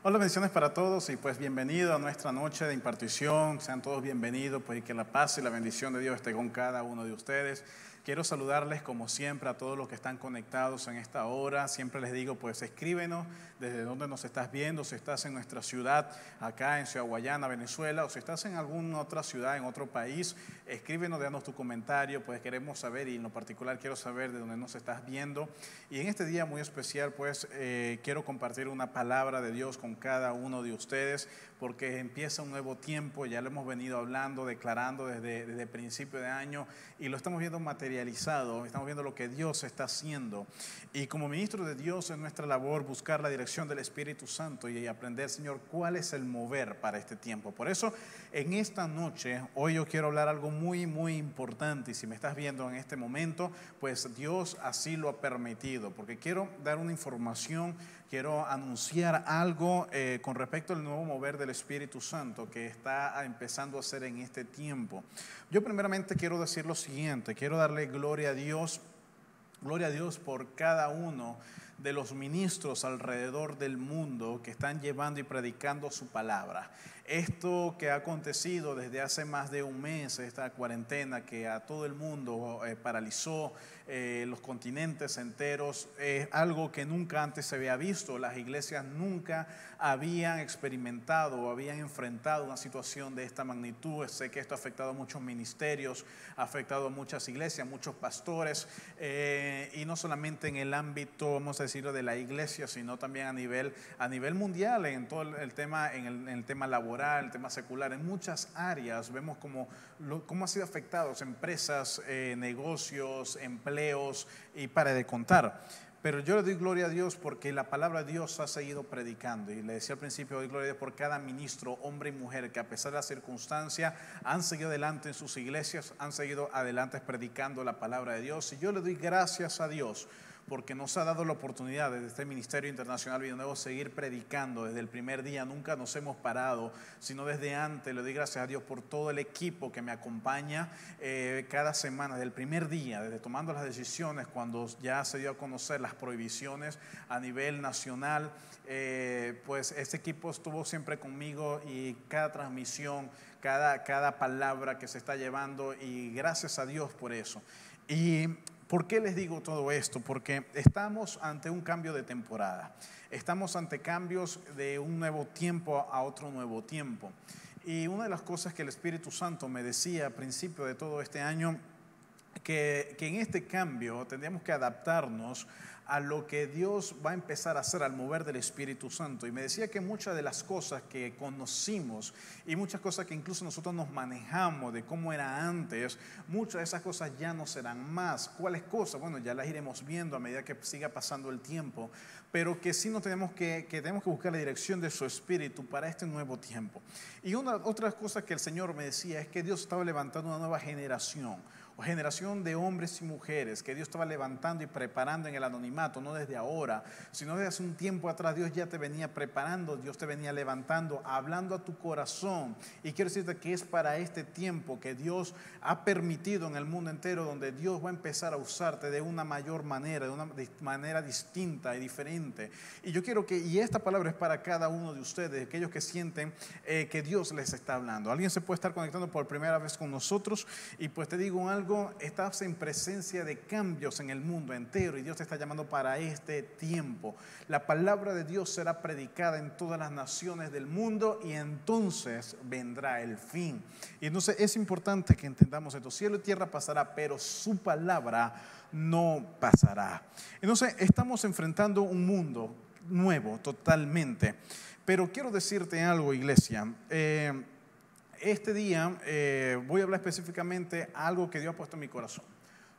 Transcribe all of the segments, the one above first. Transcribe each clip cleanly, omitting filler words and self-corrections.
Hola, bendiciones para todos y pues bienvenido a nuestra noche de impartición. Sean todos bienvenidos, pues y que la paz y la bendición de Dios esté con cada uno de ustedes. Quiero saludarles como siempre a todos los que están conectados en esta hora. Siempre les digo, pues escríbenos desde donde nos estás viendo, si estás en nuestra ciudad, acá en Ciudad Guayana, Venezuela, o si estás en alguna otra ciudad, en otro país, escríbenos, déjanos tu comentario, pues queremos saber y en lo particular quiero saber de dónde nos estás viendo. Y en este día muy especial, pues quiero compartir una palabra de Dios con cada uno de ustedes, porque empieza un nuevo tiempo, ya lo hemos venido hablando, declarando desde principio de año y lo estamos viendo materializado, estamos viendo lo que Dios está haciendo. Y como ministro de Dios es nuestra labor buscar la dirección del Espíritu Santo y aprender, Señor, cuál es el mover para este tiempo. Por eso, en esta noche, hoy yo quiero hablar algo muy, muy importante y si me estás viendo en este momento, pues Dios así lo ha permitido, porque quiero dar una información, quiero anunciar algo con respecto al nuevo mover del Espíritu Santo que está empezando a hacer en este tiempo. Yo primeramente quiero decir lo siguiente, quiero darle gloria a Dios por cada uno de los ministros alrededor del mundo que están llevando y predicando su palabra. Esto que ha acontecido desde hace más de un mes, esta cuarentena que a todo el mundo paralizó, los continentes enteros, es algo que nunca antes se había visto. Las iglesias nunca habían experimentado o habían enfrentado una situación de esta magnitud. Sé que esto ha afectado a muchos ministerios, ha afectado a muchas iglesias, muchos pastores, y no solamente en el ámbito, vamos a decirlo, de la iglesia, sino también a nivel mundial, en todo el tema, en el tema laboral, el tema secular, en muchas áreas vemos cómo han sido afectados empresas, negocios, empleos y para de contar. Pero yo le doy gloria a Dios porque la palabra de Dios ha seguido predicando. Y le decía al principio, doy gloria a Dios por cada ministro, hombre y mujer, que a pesar de la circunstancia han seguido adelante en sus iglesias, han seguido adelante predicando la palabra de Dios. Y yo le doy gracias a Dios porque nos ha dado la oportunidad desde este Ministerio Internacional Vida Nuevo seguir predicando desde el primer día. Nunca nos hemos parado, sino desde antes. Le doy gracias a Dios por todo el equipo que me acompaña cada semana, desde el primer día, desde tomando las decisiones, cuando ya se dio a conocer las prohibiciones a nivel nacional, pues este equipo estuvo siempre conmigo y cada transmisión, cada palabra que se está llevando, y gracias a Dios por eso. Y ¿por qué les digo todo esto? Porque estamos ante un cambio de temporada. Estamos ante cambios de un nuevo tiempo a otro nuevo tiempo. Y una de las cosas que el Espíritu Santo me decía al principio de todo este año, que en este cambio tendríamos que adaptarnos a lo que Dios va a empezar a hacer al mover del Espíritu Santo. Y me decía que muchas de las cosas que conocimos y muchas cosas que incluso nosotros nos manejamos de cómo era antes, muchas de esas cosas ya no serán más. ¿Cuáles cosas? Bueno, ya las iremos viendo a medida que siga pasando el tiempo, pero que sí tenemos que buscar la dirección de su Espíritu para este nuevo tiempo. Y otra cosa que el Señor me decía es que Dios estaba levantando una nueva generación de hombres y mujeres que Dios estaba levantando y preparando en el anonimato, no desde ahora, sino desde hace un tiempo atrás. Dios ya te venía preparando, Dios te venía levantando, hablando a tu corazón. Y quiero decirte que es para este tiempo que Dios ha permitido en el mundo entero, donde Dios va a empezar a usarte de una mayor manera, de una manera distinta y diferente. Y yo quiero y esta palabra es para cada uno de ustedes, aquellos que sienten que Dios les está hablando. Alguien se puede estar conectando por primera vez con nosotros y pues te digo algo, estás en presencia de cambios en el mundo entero y Dios te está llamando para este tiempo. La palabra de Dios será predicada en todas las naciones del mundo y entonces vendrá el fin. Y entonces es importante que entendamos esto. Cielo y tierra pasará, pero su palabra no pasará. Entonces estamos enfrentando un mundo nuevo totalmente. Pero quiero decirte algo, iglesia. Este día voy a hablar específicamente algo que Dios ha puesto en mi corazón.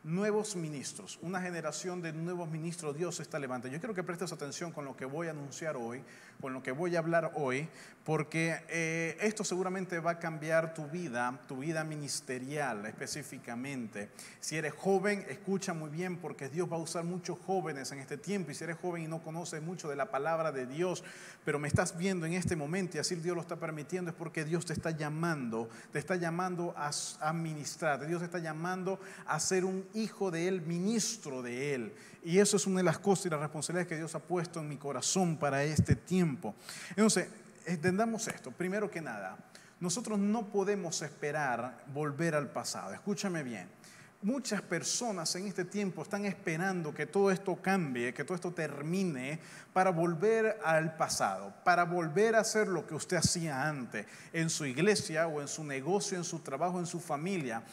Nuevos ministros, una generación de nuevos ministros Dios está levantando. Yo quiero que prestes atención con lo que voy a anunciar hoy, con lo que voy a hablar hoy, porque esto seguramente va a cambiar tu vida ministerial específicamente. Si eres joven, escucha muy bien, porque Dios va a usar muchos jóvenes en este tiempo. Y si eres joven y no conoces mucho de la palabra de Dios, pero me estás viendo en este momento y así Dios lo está permitiendo, es porque Dios te está llamando a ministrar. Dios te está llamando a ser un hijo de Él, ministro de Él. Y eso es una de las cosas y las responsabilidades que Dios ha puesto en mi corazón para este tiempo. Entonces, entendamos esto. Primero que nada, nosotros no podemos esperar volver al pasado. Escúchame bien. Muchas personas en este tiempo están esperando que todo esto cambie, que todo esto termine para volver al pasado, para volver a hacer lo que usted hacía antes en su iglesia o en su negocio, en su trabajo, en su familia.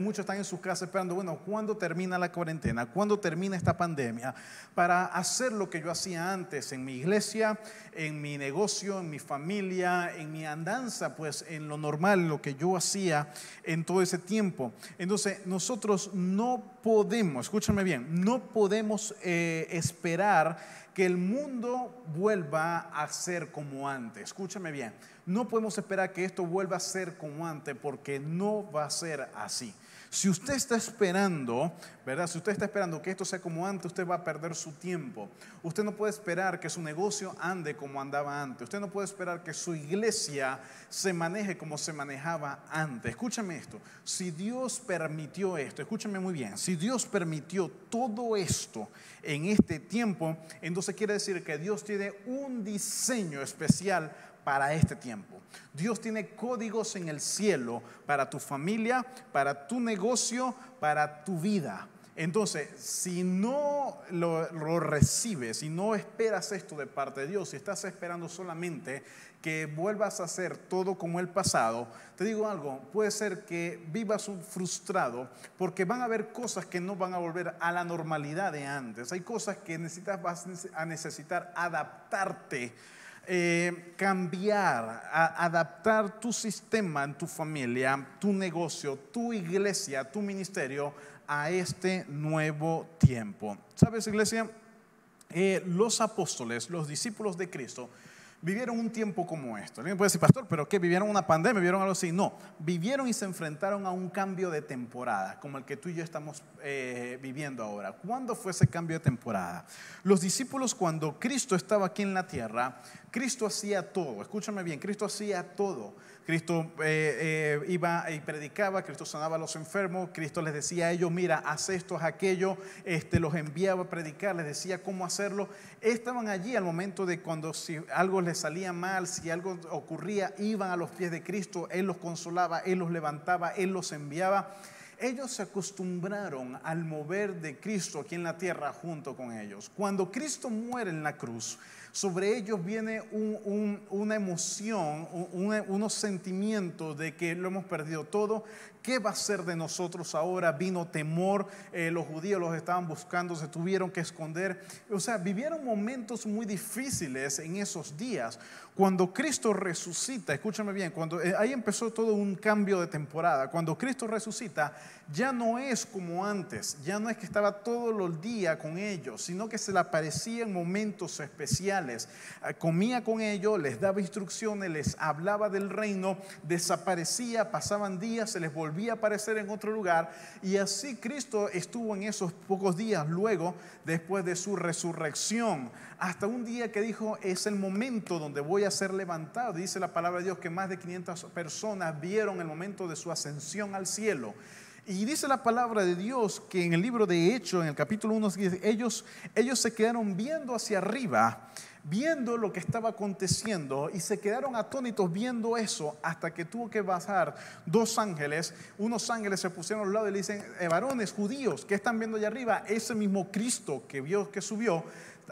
Muchos están en sus casas esperando, bueno, ¿cuándo termina la cuarentena? ¿Cuándo termina esta pandemia? Para hacer lo que yo hacía antes en mi iglesia, en mi negocio, en mi familia, en mi andanza, pues en lo normal, lo que yo hacía en todo ese tiempo. Entonces, nosotros no podemos, escúchame bien, no podemos esperar que el mundo vuelva a ser como antes. Escúchame bien, no podemos esperar que esto vuelva a ser como antes porque no va a ser así. Si usted está esperando, ¿verdad? Si usted está esperando que esto sea como antes, usted va a perder su tiempo. Usted no puede esperar que su negocio ande como andaba antes. Usted no puede esperar que su iglesia se maneje como se manejaba antes. Escúchame esto. Si Dios permitió esto, escúchame muy bien. Si Dios permitió todo esto en este tiempo, entonces quiere decir que Dios tiene un diseño especial para este tiempo. Dios tiene códigos en el cielo para tu familia, para tu negocio, para tu vida. Entonces, si no lo recibes, si no esperas esto de parte de Dios, si estás esperando solamente que vuelvas a hacer todo como el pasado, te digo algo, puede ser que vivas frustrado porque van a haber cosas que no van a volver a la normalidad de antes. Hay cosas que vas a necesitar adaptarte, cambiar, adaptar tu sistema en tu familia, tu negocio, tu iglesia, tu ministerio a este nuevo tiempo. ¿Sabes, iglesia? Los apóstoles, los discípulos de Cristo, vivieron un tiempo como esto. Alguien puede decir, pastor, ¿pero qué? ¿Vivieron una pandemia? ¿Vivieron algo así? No, vivieron y se enfrentaron a un cambio de temporada, como el que tú y yo estamos viviendo ahora. ¿Cuándo fue ese cambio de temporada? Los discípulos, cuando Cristo estaba aquí en la tierra, Cristo hacía todo. Escúchame bien, Cristo hacía todo. Cristo iba y predicaba, Cristo sanaba a los enfermos, Cristo les decía a ellos, mira, haz esto, haz aquello, los enviaba a predicar, les decía cómo hacerlo. Estaban allí al momento de cuando si algo les salía mal, si algo ocurría, iban a los pies de Cristo, Él los consolaba, Él los levantaba, Él los enviaba. Ellos se acostumbraron al mover de Cristo aquí en la tierra junto con ellos. Cuando Cristo muere en la cruz, sobre ellos viene una emoción, unos sentimientos de que lo hemos perdido todo. ¿Qué va a ser de nosotros ahora? Vino temor, los judíos los estaban buscando, se tuvieron que esconder. O sea, vivieron momentos muy difíciles en esos días. Cuando Cristo resucita, escúchame bien, ahí empezó todo un cambio de temporada. Cuando Cristo resucita, ya no es como antes, ya no es que estaba todos los días con ellos, sino que se le aparecía en momentos especiales. Comía con ellos, les daba instrucciones, les hablaba del reino, desaparecía, pasaban días, se les volvía a aparecer en otro lugar, y así Cristo estuvo en esos pocos días luego, después de su resurrección, hasta un día que dijo, es el momento donde voy a ser levantado. Dice la palabra de Dios que más de 500 personas vieron el momento de su ascensión al cielo. Y dice la palabra de Dios que en el libro de Hechos, en el capítulo 1, ellos se quedaron viendo hacia arriba, viendo lo que estaba aconteciendo, y se quedaron atónitos viendo eso, hasta que tuvo que bajar dos ángeles. Unos ángeles se pusieron al lado y le dicen, varones judíos, ¿qué están viendo allá arriba? Ese mismo Cristo que vio que subió,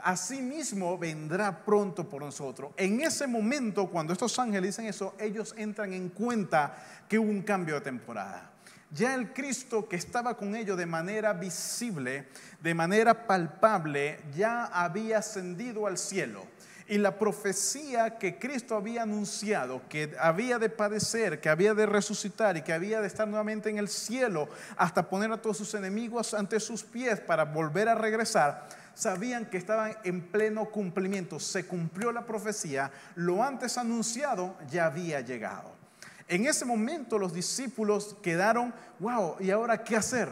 así mismo vendrá pronto por nosotros. En ese momento, cuando estos ángeles dicen eso, ellos entran en cuenta que hubo un cambio de temporada. Ya el Cristo que estaba con ellos de manera visible, de manera palpable, ya había ascendido al cielo. Y la profecía que Cristo había anunciado, que había de padecer, que había de resucitar y que había de estar nuevamente en el cielo hasta poner a todos sus enemigos ante sus pies para volver a regresar, sabían que estaban en pleno cumplimiento. Se cumplió la profecía, lo antes anunciado ya había llegado. En ese momento los discípulos quedaron, wow, ¿y ahora qué hacer?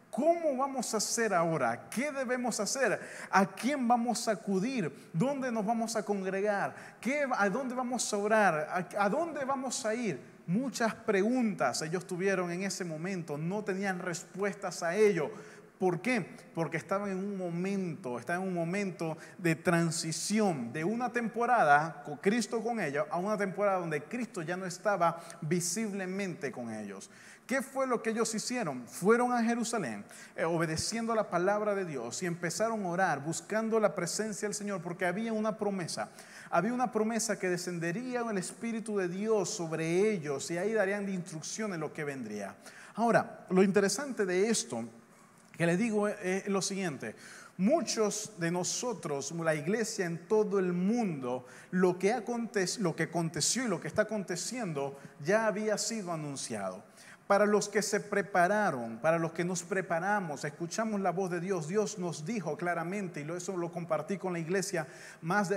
¿Cómo vamos a hacer ahora? ¿Qué debemos hacer? ¿A quién vamos a acudir? ¿Dónde nos vamos a congregar? ¿A dónde vamos a orar? ¿A dónde vamos a ir? muchas preguntas ellos tuvieron en ese momento, no tenían respuestas a ello. ¿Por qué? Porque estaban en un momento de transición de una temporada con Cristo con ellos a una temporada donde Cristo ya no estaba visiblemente con ellos. ¿Qué fue lo que ellos hicieron? Fueron a Jerusalén, obedeciendo la palabra de Dios, y empezaron a orar, buscando la presencia del Señor, porque había una promesa. Había una promesa que descendería el Espíritu de Dios sobre ellos, y ahí darían de instrucción en lo que vendría. Ahora, lo interesante de esto que les digo es lo siguiente: muchos de nosotros, la iglesia en todo el mundo, lo que aconteció y lo que está aconteciendo ya había sido anunciado. Para los que se prepararon, para los que nos preparamos, escuchamos la voz de Dios. Dios nos dijo claramente, y eso lo compartí con la iglesia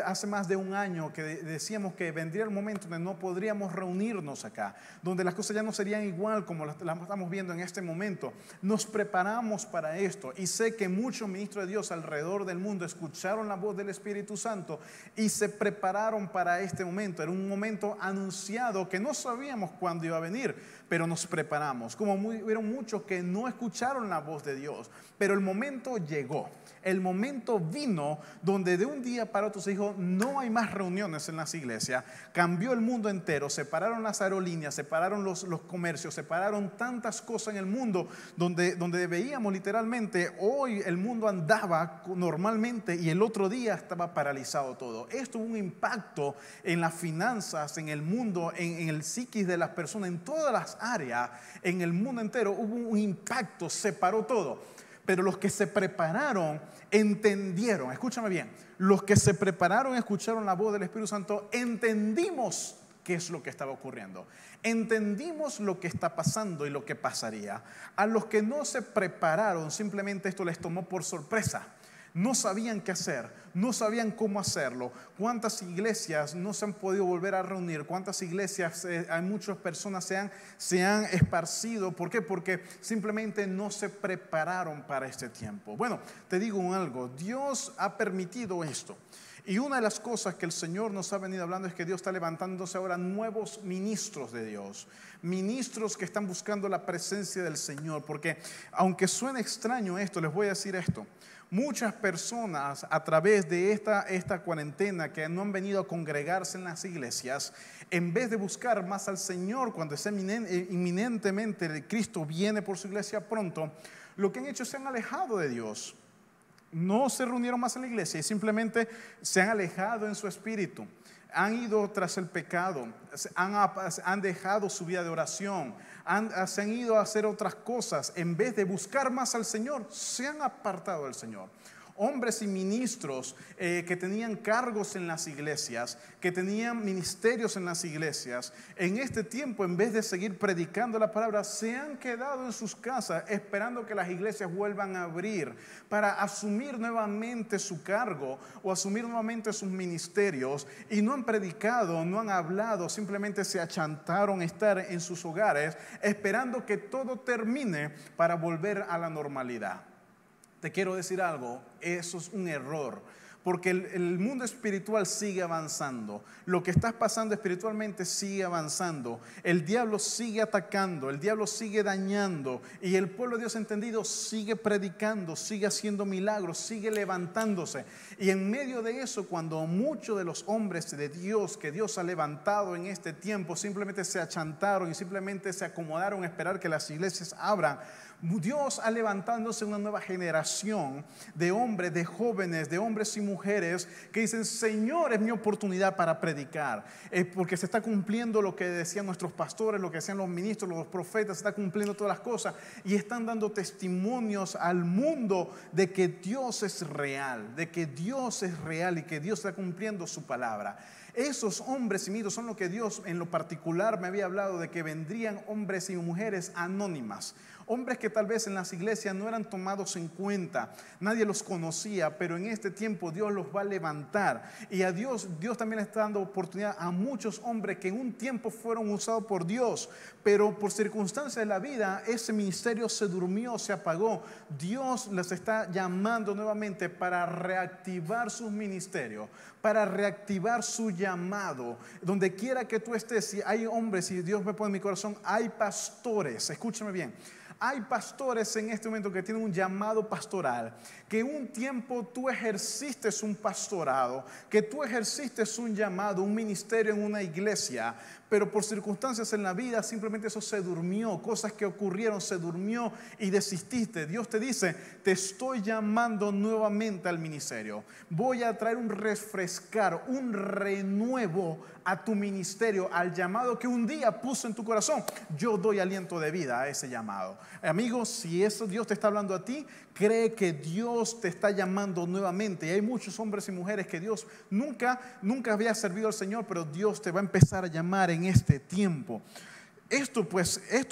hace más de un año, que decíamos que vendría el momento donde no podríamos reunirnos acá, donde las cosas ya no serían igual como las estamos viendo en este momento. Nos preparamos para esto, y sé que muchos ministros de Dios alrededor del mundo escucharon la voz del Espíritu Santo y se prepararon para este momento. Era un momento anunciado que no sabíamos cuándo iba a venir, pero nos preparamos. Como hubieron muchos que no escucharon la voz de Dios, pero el momento llegó. El momento vino donde de un día para otro se dijo: no hay más reuniones en las iglesias. Cambió el mundo entero, separaron las aerolíneas, separaron los comercios, separaron tantas cosas en el mundo, donde veíamos literalmente, hoy el mundo andaba normalmente y el otro día estaba paralizado todo. Esto tuvo un impacto en las finanzas, en el mundo, en el psiquis de las personas, en todas las áreas, en el mundo entero hubo un impacto, se paró todo. Pero los que se prepararon entendieron, escúchame bien, los que se prepararon, escucharon la voz del Espíritu Santo, entendimos qué es lo que estaba ocurriendo, entendimos lo que está pasando y lo que pasaría. A los que no se prepararon, simplemente esto les tomó por sorpresa. No sabían qué hacer, no sabían cómo hacerlo. ¿Cuántas iglesias no se han podido volver a reunir? ¿Cuántas iglesias, hay muchas personas se han esparcido? ¿Por qué? Porque simplemente no se prepararon para este tiempo. Bueno, te digo algo, Dios ha permitido esto. Y una de las cosas que el Señor nos ha venido hablando es que Dios está levantándose ahora nuevos ministros de Dios. Ministros que están buscando la presencia del Señor. Porque aunque suene extraño esto, les voy a decir esto. Muchas personas a través de esta cuarentena que no han venido a congregarse en las iglesias, en vez de buscar más al Señor cuando es inminentemente Cristo viene por su iglesia pronto, lo que han hecho es se han alejado de Dios. No se reunieron más en la iglesia y simplemente se han alejado en su espíritu. Han ido tras el pecado, han dejado su vida de oración, se han ido a hacer otras cosas. En vez de buscar más al Señor, se han apartado del Señor. Hombres y ministros que tenían cargos en las iglesias, que tenían ministerios en las iglesias, en este tiempo, en vez de seguir predicando la palabra, se han quedado en sus casas esperando que las iglesias vuelvan a abrir para asumir nuevamente su cargo o asumir nuevamente sus ministerios, y no han predicado, no han hablado, simplemente se achantaron a estar en sus hogares esperando que todo termine para volver a la normalidad. Te quiero decir algo, eso es un error, porque el mundo espiritual sigue avanzando. Lo que está pasando espiritualmente sigue avanzando. El diablo sigue atacando, el diablo sigue dañando, y el pueblo de Dios entendido sigue predicando, sigue haciendo milagros, sigue levantándose. Y en medio de eso, cuando muchos de los hombres de Dios que Dios ha levantado en este tiempo simplemente se achantaron y simplemente se acomodaron a esperar que las iglesias abran, Dios ha levantándose una nueva generación de hombres, de jóvenes, de hombres y mujeres que dicen: Señor, es mi oportunidad para predicar, porque se está cumpliendo lo que decían nuestros pastores, lo que decían los ministros, los profetas, se está cumpliendo todas las cosas, y están dando testimonios al mundo de que Dios es real, de que Dios es real y que Dios está cumpliendo su palabra. Esos hombres y ministros son lo que Dios en lo particular me había hablado, de que vendrían hombres y mujeres anónimas. Hombres que tal vez en las iglesias no eran tomados en cuenta, nadie los conocía, pero en este tiempo Dios los va a levantar. Y a Dios también le está dando oportunidad a muchos hombres que en un tiempo fueron usados por Dios, pero por circunstancias de la vida ese ministerio se durmió, se apagó. Dios les está llamando nuevamente para reactivar sus ministerios, para reactivar su llamado, llamado. Donde quiera que tú estés, si hay hombres, y Dios me pone en mi corazón, hay pastores, escúchame bien. Hay pastores en este momento que tienen un llamado pastoral, que un tiempo tú ejerciste un pastorado, que tú ejerciste un llamado, un ministerio en una iglesia, pero por circunstancias en la vida simplemente eso se durmió, cosas que ocurrieron, se durmió y desististe. Dios te dice, te estoy llamando nuevamente al ministerio. Voy a traer un refrescar, un renuevo a tu ministerio, al llamado que un día puso en tu corazón. Yo doy aliento de vida a ese llamado. Amigos, si eso Dios te está hablando a ti, cree que Dios te está llamando nuevamente. Y hay muchos hombres y mujeres que Dios nunca había servido al Señor, pero Dios te va a empezar a llamar en este tiempo. Esto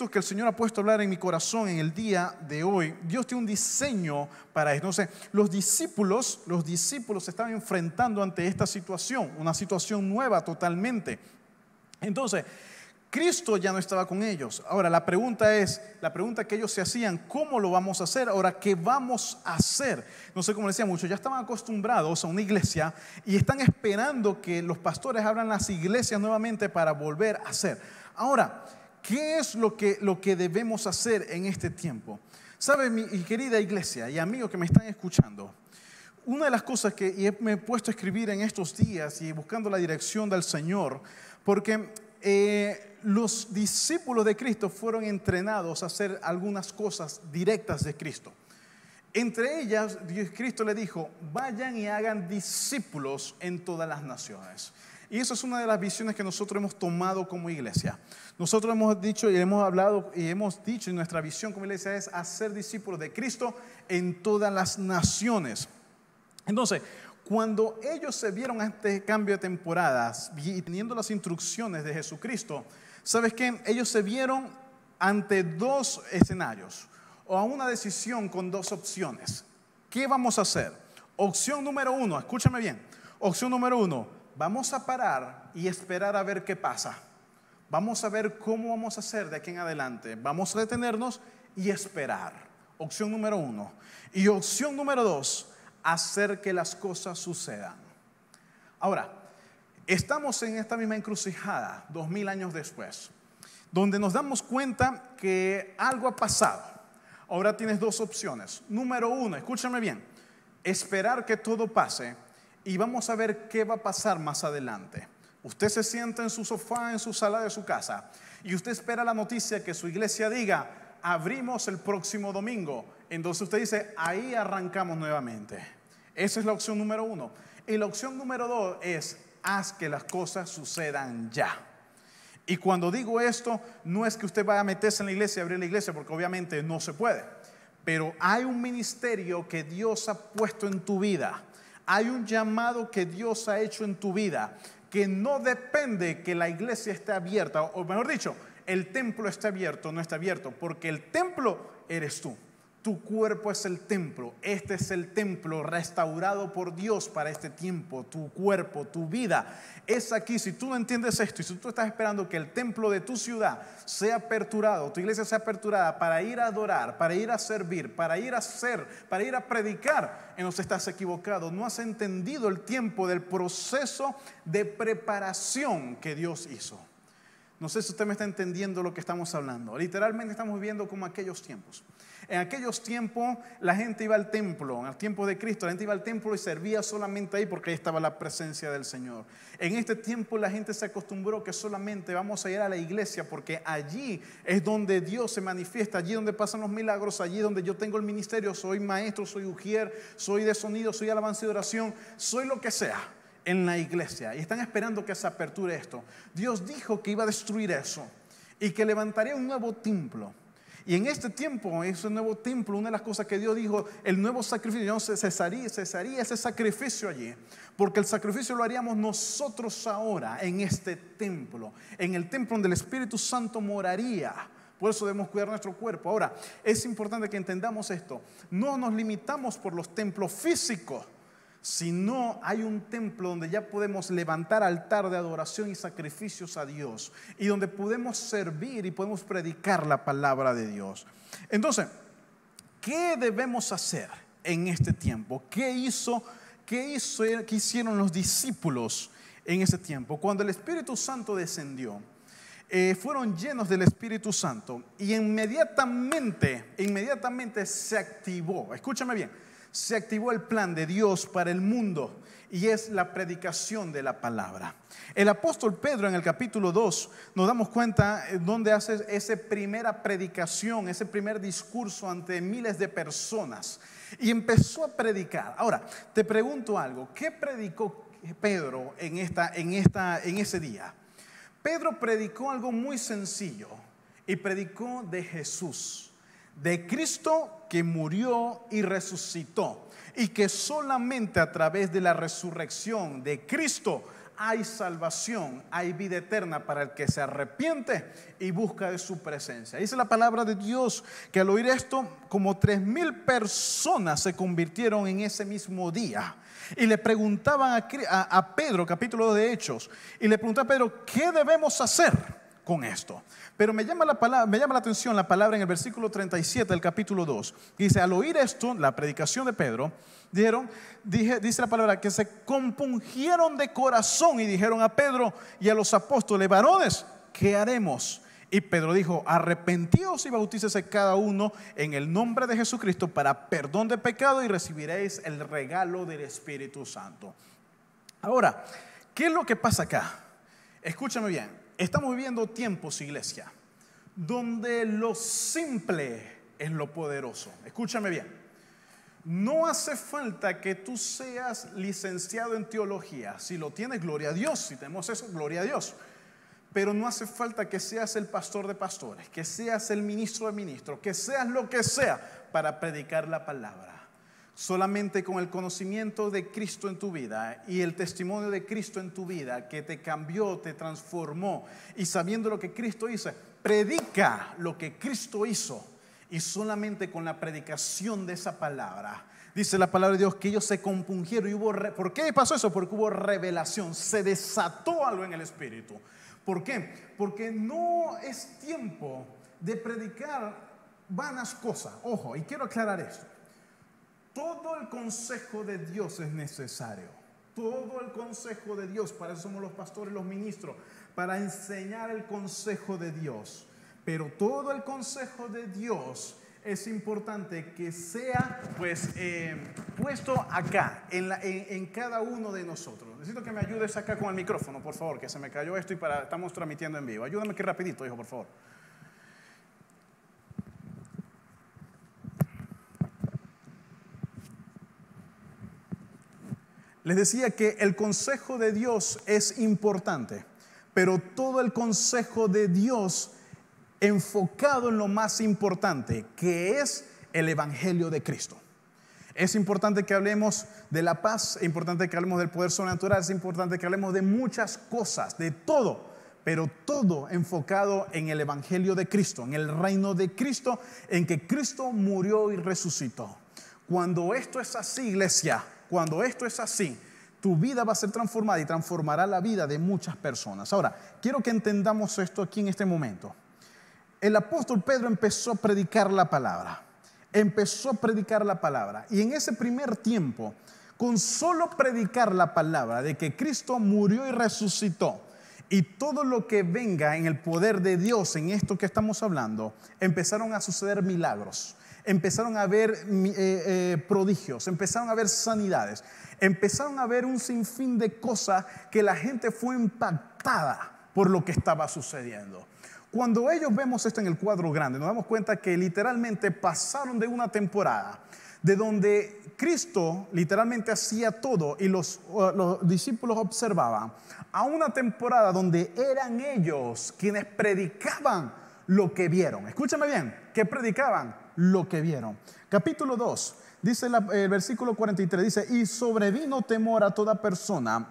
que el Señor ha puesto a hablar en mi corazón en el día de hoy, Dios tiene un diseño para esto. Entonces, los discípulos se estaban enfrentando ante esta situación, una situación nueva totalmente. Entonces, Cristo ya no estaba con ellos. Ahora, la pregunta que ellos se hacían, ¿cómo lo vamos a hacer? Ahora, ¿qué vamos a hacer? No sé cómo decía mucho, ya estaban acostumbrados a una iglesia y están esperando que los pastores abran las iglesias nuevamente para volver a hacer. Ahora, ¿qué es lo que debemos hacer en este tiempo? ¿Sabe, mi querida iglesia y amigos que me están escuchando? Una de las cosas que me he puesto a escribir en estos días y buscando la dirección del Señor, porque los discípulos de Cristo fueron entrenados a hacer algunas cosas directas de Cristo. Entre ellas, Cristo le dijo, vayan y hagan discípulos en todas las naciones. Y eso es una de las visiones que nosotros hemos tomado como iglesia. Nosotros hemos dicho y hemos hablado y hemos dicho, y nuestra visión como iglesia es hacer discípulos de Cristo en todas las naciones. Entonces, cuando ellos se vieron a este cambio de temporadas y teniendo las instrucciones de Jesucristo, ¿sabes qué? Ellos se vieron ante dos escenarios o a una decisión con dos opciones. ¿Qué vamos a hacer? Opción número uno, escúchame bien. Opción número uno, vamos a parar y esperar a ver qué pasa. Vamos a ver cómo vamos a hacer de aquí en adelante. Vamos a detenernos y esperar. Opción número uno. Y opción número dos, hacer que las cosas sucedan. Ahora, estamos en esta misma encrucijada 2000 años después, donde nos damos cuenta que algo ha pasado. Ahora tienes dos opciones. Número uno, escúchame bien, esperar que todo pase y vamos a ver qué va a pasar más adelante. Usted se sienta en su sofá, en su sala de su casa y usted espera la noticia que su iglesia diga, abrimos el próximo domingo. Entonces usted dice, ahí arrancamos nuevamente. Esa es la opción número uno. Y la opción número dos es, haz que las cosas sucedan ya. Y cuando digo esto, no es que usted vaya a meterse en la iglesia y abrir la iglesia, porque obviamente no se puede. Pero hay un ministerio que Dios ha puesto en tu vida. Hay un llamado que Dios ha hecho en tu vida, que no depende que la iglesia esté abierta, o mejor dicho, el templo esté abierto o no está abierto, porque el templo eres tú. Tu cuerpo es el templo. Este es el templo restaurado por Dios para este tiempo. Tu cuerpo, tu vida es aquí. Si tú no entiendes esto y si tú estás esperando que el templo de tu ciudad sea aperturado, tu iglesia sea aperturada para ir a adorar, para ir a servir, para ir a hacer, para ir a predicar, entonces estás equivocado. No has entendido el tiempo del proceso de preparación que Dios hizo. No sé si usted me está entendiendo lo que estamos hablando. Literalmente estamos viviendo como aquellos tiempos. En aquellos tiempos la gente iba al templo, en el tiempo de Cristo la gente iba al templo y servía solamente ahí porque ahí estaba la presencia del Señor. En este tiempo la gente se acostumbró que solamente vamos a ir a la iglesia porque allí es donde Dios se manifiesta, allí donde pasan los milagros, allí donde yo tengo el ministerio, soy maestro, soy ujier, soy de sonido, soy alabanza y oración, soy lo que sea en la iglesia. Y están esperando que se aperture esto. Dios dijo que iba a destruir eso y que levantaría un nuevo templo. Y en este tiempo, ese nuevo templo, una de las cosas que Dios dijo, el nuevo sacrificio, cesaría ese sacrificio allí, porque el sacrificio lo haríamos nosotros ahora en este templo, en el templo donde el Espíritu Santo moraría. Por eso debemos cuidar nuestro cuerpo. Ahora, es importante que entendamos esto. No nos limitamos por los templos físicos, sino hay un templo donde ya podemos levantar altar de adoración y sacrificios a Dios y donde podemos servir y podemos predicar la palabra de Dios. Entonces, ¿qué debemos hacer en este tiempo? ¿Qué hicieron los discípulos en ese tiempo. Cuando el Espíritu Santo descendió, fueron llenos del Espíritu Santo y inmediatamente se activó, escúchame bien, se activó el plan de Dios para el mundo y es la predicación de la palabra. El apóstol Pedro en el capítulo 2 nos damos cuenta donde hace esa primera predicación, ese primer discurso ante miles de personas y empezó a predicar. Ahora, te pregunto algo, ¿qué predicó Pedro en ese día? Pedro predicó algo muy sencillo y predicó de Jesús, de Cristo que murió y resucitó y que solamente a través de la resurrección de Cristo hay salvación, hay vida eterna para el que se arrepiente y busca de su presencia. Dice la palabra de Dios que al oír esto, como 3,000 personas se convirtieron en ese mismo día. Y le preguntaban a Pedro, capítulo 2 de Hechos, y le preguntaba a Pedro, ¿qué debemos hacer con esto? Pero me llama la atención la palabra en el versículo 37 del capítulo 2. Dice, al oír esto, la predicación de Pedro, dice la palabra que se compungieron de corazón y dijeron a Pedro y a los apóstoles, varones, ¿qué haremos? Y Pedro dijo, arrepentíos y bautícese cada uno en el nombre de Jesucristo para perdón de pecado y recibiréis el regalo del Espíritu Santo. Ahora, ¿qué es lo que pasa acá? Escúchame bien, estamos viviendo tiempos, iglesia, donde lo simple es lo poderoso. Escúchame bien. No hace falta que tú seas licenciado en teología. Si lo tienes, gloria a Dios. Si tenemos eso, gloria a Dios. Pero no hace falta que seas el pastor de pastores, que seas el ministro de ministros, que seas lo que sea para predicar la palabra. Solamente con el conocimiento de Cristo en tu vida y el testimonio de Cristo en tu vida que te cambió, te transformó, y sabiendo lo que Cristo hizo, predica lo que Cristo hizo. Y solamente con la predicación de esa palabra, dice la palabra de Dios que ellos se compungieron y ¿por qué pasó eso? Porque hubo revelación, se desató algo en el Espíritu. ¿Por qué? Porque no es tiempo de predicar vanas cosas. Ojo, y quiero aclarar esto. Todo el consejo de Dios es necesario. Todo el consejo de Dios, para eso somos los pastores, los ministros, para enseñar el consejo de Dios. Pero todo el consejo de Dios es importante que sea puesto acá, en cada uno de nosotros. Necesito que me ayudes acá con el micrófono, por favor, que se me cayó esto y estamos transmitiendo en vivo. Ayúdame aquí rapidito, hijo, por favor. Les decía que el consejo de Dios es importante, pero todo el consejo de Dios enfocado en lo más importante, que es el Evangelio de Cristo. Es importante que hablemos de la paz, es importante que hablemos del poder sobrenatural, es importante que hablemos de muchas cosas, de todo, pero todo enfocado en el Evangelio de Cristo, en el reino de Cristo, en que Cristo murió y resucitó. Cuando esto es así, iglesia, cuando esto es así, tu vida va a ser transformada y transformará la vida de muchas personas. Ahora, quiero que entendamos esto aquí en este momento. El apóstol Pedro empezó a predicar la palabra. Y en ese primer tiempo, con solo predicar la palabra de que Cristo murió y resucitó, y todo lo que venga en el poder de Dios en esto que estamos hablando, empezaron a suceder milagros, empezaron a haber prodigios, empezaron a haber sanidades, empezaron a haber un sinfín de cosas que la gente fue impactada por lo que estaba sucediendo. Cuando ellos vemos esto en el cuadro grande, nos damos cuenta que literalmente pasaron de una temporada de donde Cristo literalmente hacía todo y los discípulos observaban, a una temporada donde eran ellos quienes predicaban lo que vieron. Escúchame bien, ¿qué predicaban? Lo que vieron. Capítulo 2, dice el versículo 43, dice, y sobrevino temor a toda persona,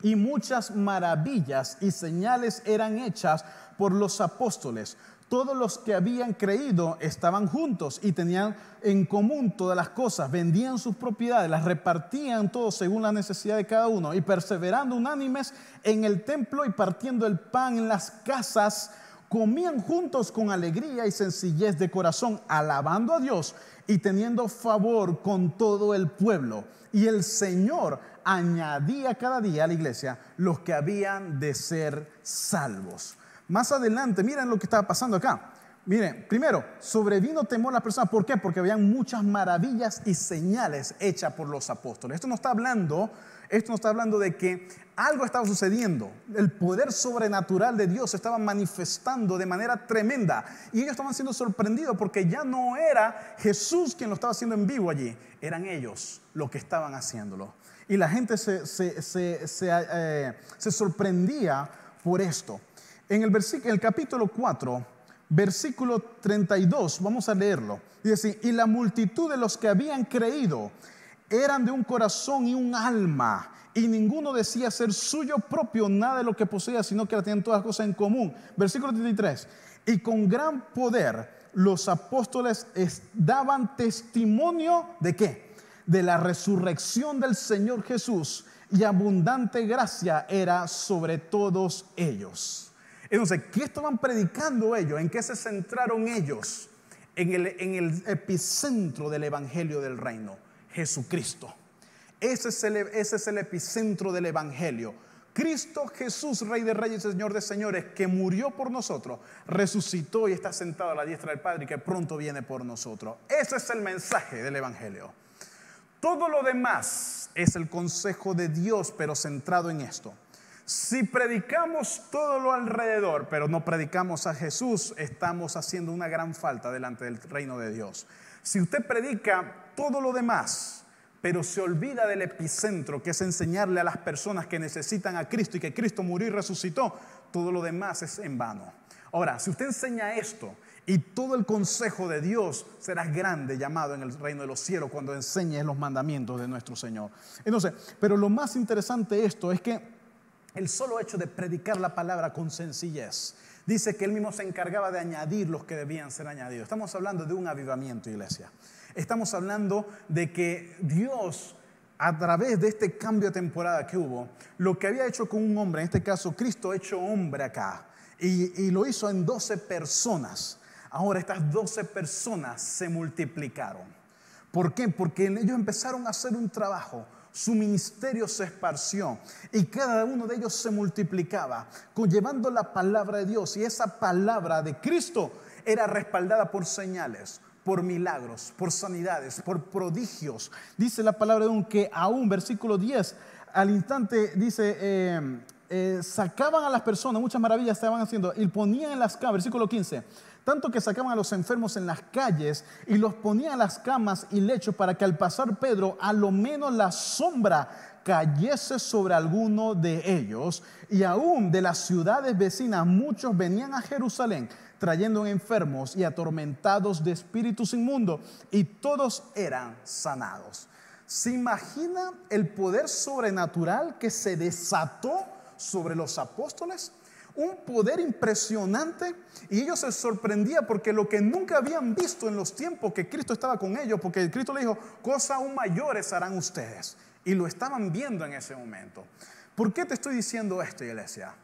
y muchas maravillas y señales eran hechas por los apóstoles. Todos los que habían creído estaban juntos y tenían en común todas las cosas, vendían sus propiedades, las repartían todos según la necesidad de cada uno, y perseverando unánimes en el templo y partiendo el pan en las casas, comían juntos con alegría y sencillez de corazón, alabando a Dios y teniendo favor con todo el pueblo. Y el Señor añadía cada día a la iglesia los que habían de ser salvos. Más adelante, miren lo que estaba pasando acá. Miren, primero, sobrevino temor a las personas. ¿Por qué? Porque habían muchas maravillas y señales hechas por los apóstoles. Esto no está hablando de que algo estaba sucediendo. El poder sobrenatural de Dios se estaba manifestando de manera tremenda. Y ellos estaban siendo sorprendidos porque ya no era Jesús quien lo estaba haciendo en vivo allí. Eran ellos los que estaban haciéndolo. Y la gente se sorprendía por esto. En el capítulo 4, versículo 32, vamos a leerlo. Dice: y la multitud de los que habían creído eran de un corazón y un alma, y ninguno decía ser suyo propio nada de lo que poseía, sino que tenían todas las cosas en común. Versículo 33. Y con gran poder los apóstoles daban testimonio ¿de qué? De la resurrección del Señor Jesús, y abundante gracia era sobre todos ellos. Entonces, ¿qué estaban predicando ellos? ¿En qué se centraron ellos? En el epicentro del evangelio del reino, Jesucristo. Ese es el epicentro del evangelio. Cristo Jesús, Rey de Reyes y Señor de Señores, que murió por nosotros, resucitó y está sentado a la diestra del Padre y que pronto viene por nosotros. Ese es el mensaje del evangelio. Todo lo demás es el consejo de Dios, pero centrado en esto. Si predicamos todo lo alrededor, pero no predicamos a Jesús, estamos haciendo una gran falta delante del reino de Dios. Si usted predica todo lo demás, pero se olvida del epicentro, que es enseñarle a las personas que necesitan a Cristo y que Cristo murió y resucitó, todo lo demás es en vano. Ahora, si usted enseña esto y todo el consejo de Dios, serás grande llamado en el reino de los cielos cuando enseñes los mandamientos de nuestro Señor. Entonces, pero lo más interesante de esto es que el solo hecho de predicar la palabra con sencillez, dice que él mismo se encargaba de añadir los que debían ser añadidos. Estamos hablando de un avivamiento, iglesia. Estamos hablando de que Dios, a través de este cambio de temporada que hubo, lo que había hecho con un hombre, en este caso Cristo hecho hombre acá, y lo hizo en 12 personas. Ahora estas 12 personas se multiplicaron. ¿Por qué? Porque ellos empezaron a hacer un trabajo. Su ministerio se esparció y cada uno de ellos se multiplicaba, llevando la palabra de Dios. Y esa palabra de Cristo era respaldada por señales, por milagros, por sanidades, por prodigios. Dice la palabra de Dios que aún, versículo 10, al instante dice, sacaban a las personas, muchas maravillas estaban haciendo, y ponían en las camas, versículo 15, tanto que sacaban a los enfermos en las calles y los ponían en las camas y lechos para que al pasar Pedro, a lo menos la sombra cayese sobre alguno de ellos. Y aún de las ciudades vecinas muchos venían a Jerusalén trayendo enfermos y atormentados de espíritus inmundos, y todos eran sanados. ¿Se imagina el poder sobrenatural que se desató sobre los apóstoles? Un poder impresionante, y ellos se sorprendían porque lo que nunca habían visto en los tiempos que Cristo estaba con ellos, porque Cristo le dijo, cosas aún mayores harán ustedes, y lo estaban viendo en ese momento. ¿Por qué te estoy diciendo esto, iglesia?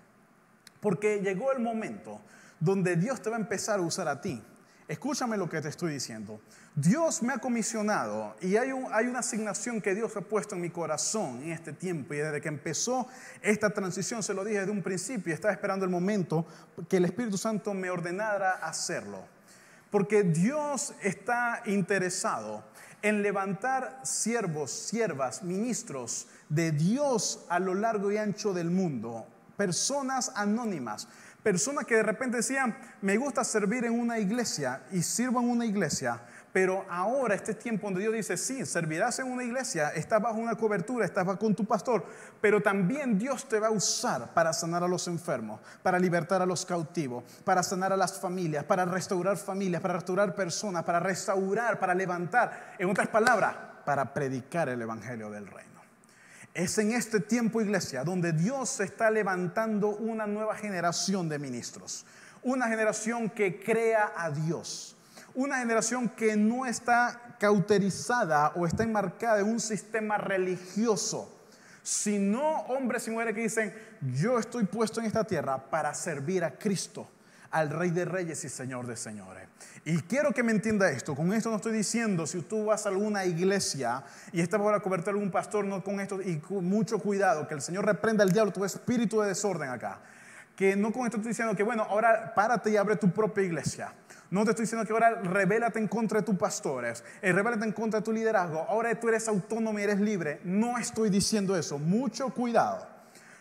Porque llegó el momento donde Dios te va a empezar a usar a ti. Escúchame lo que te estoy diciendo. Dios me ha comisionado y hay una asignación que Dios ha puesto en mi corazón en este tiempo, y desde que empezó esta transición, se lo dije desde un principio, estaba esperando el momento que el Espíritu Santo me ordenara hacerlo. Porque Dios está interesado en levantar siervos, siervas, ministros de Dios a lo largo y ancho del mundo, personas anónimas. Personas que de repente decían, me gusta servir en una iglesia y sirvo en una iglesia, pero ahora este tiempo donde Dios dice, sí, servirás en una iglesia, estás bajo una cobertura, estás con tu pastor, pero también Dios te va a usar para sanar a los enfermos, para libertar a los cautivos, para sanar a las familias, para restaurar personas, para restaurar, para levantar, en otras palabras, para predicar el evangelio del reino. Es en este tiempo, iglesia, donde Dios está levantando una nueva generación de ministros. Una generación que crea a Dios. Una generación que no está cauterizada o está enmarcada en un sistema religioso, sino hombres y mujeres que dicen, yo estoy puesto en esta tierra para servir a Cristo, al Rey de Reyes y Señor de Señores. Y quiero que me entienda esto. Con esto no estoy diciendo, si tú vas a alguna iglesia y estás para convertir a algún pastor, no con esto, y con mucho cuidado, que el Señor reprenda al diablo, tu espíritu de desorden acá. Que no con esto estoy diciendo que bueno, ahora párate y abre tu propia iglesia. No te estoy diciendo que ahora rebélate en contra de tus pastores, rebélate en contra de tu liderazgo, ahora tú eres autónomo y eres libre. No estoy diciendo eso, mucho cuidado.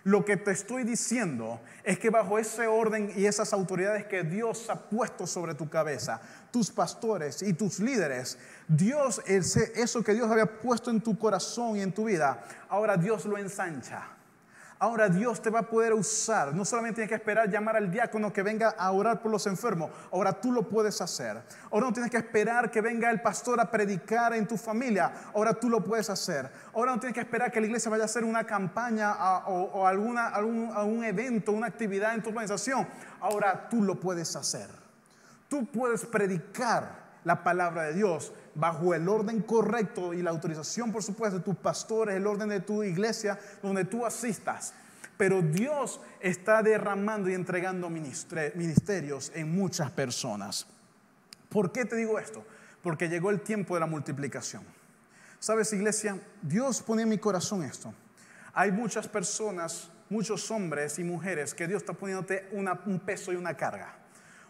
Lo que te estoy diciendo es que bajo ese orden y esas autoridades que Dios ha puesto sobre tu cabeza, tus pastores y tus líderes, Dios, eso que Dios había puesto en tu corazón y en tu vida, ahora Dios lo ensancha. Ahora Dios te va a poder usar. No solamente tienes que esperar llamar al diácono que venga a orar por los enfermos. Ahora tú lo puedes hacer. Ahora no tienes que esperar que venga el pastor a predicar en tu familia. Ahora tú lo puedes hacer. Ahora no tienes que esperar que la iglesia vaya a hacer una campaña o algún evento, una actividad en tu organización. Ahora tú lo puedes hacer. Tú puedes predicar la palabra de Dios bajo el orden correcto y la autorización, por supuesto, de tus pastores, el orden de tu iglesia donde tú asistas. Pero Dios está derramando y entregando ministerios en muchas personas. ¿Por qué te digo esto? Porque llegó el tiempo de la multiplicación. ¿Sabes, iglesia? Dios pone en mi corazón esto. Hay muchas personas, muchos hombres y mujeres que Dios está poniéndote un peso y una carga.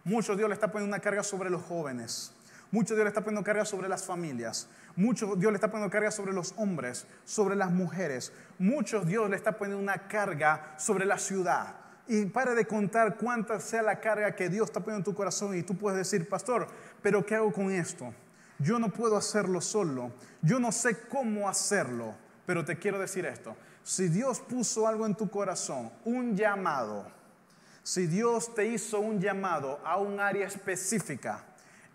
Mucho Dios le está poniendo una carga sobre los jóvenes. Mucho Dios le está poniendo carga sobre las familias. Mucho Dios le está poniendo carga sobre los hombres, sobre las mujeres. Mucho Dios le está poniendo una carga sobre la ciudad. Y pare de contar cuánta sea la carga que Dios está poniendo en tu corazón. Y tú puedes decir, pastor, ¿pero qué hago con esto? Yo no puedo hacerlo solo. Yo no sé cómo hacerlo. Pero te quiero decir esto. Si Dios puso algo en tu corazón, un llamado. Si Dios te hizo un llamado a un área específica,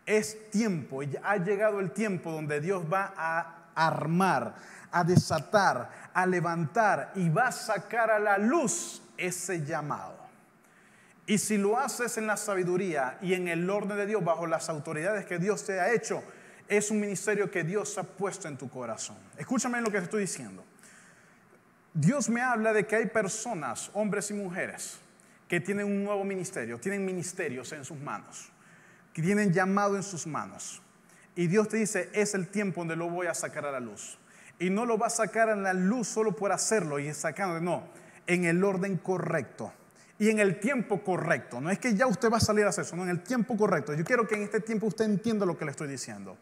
es tiempo, y ha llegado el tiempo donde Dios va a armar, a desatar, a levantar y va a sacar a la luz ese llamado. Y si lo haces en la sabiduría y en el orden de Dios, bajo las autoridades que Dios te ha hecho, es un ministerio que Dios ha puesto en tu corazón. Escúchame lo que te estoy diciendo. Dios me habla de que hay personas, hombres y mujeres, que tienen un nuevo ministerio, tienen ministerios en sus manos, que tienen llamado en sus manos. Y Dios te dice, es el tiempo donde lo voy a sacar a la luz. Y no lo va a sacar a la luz solo por hacerlo y sacando, no, en el orden correcto y en el tiempo correcto. No es que ya usted va a salir a hacer eso, no, en el tiempo correcto. Yo quiero que en este tiempo usted entienda lo que le estoy diciendo.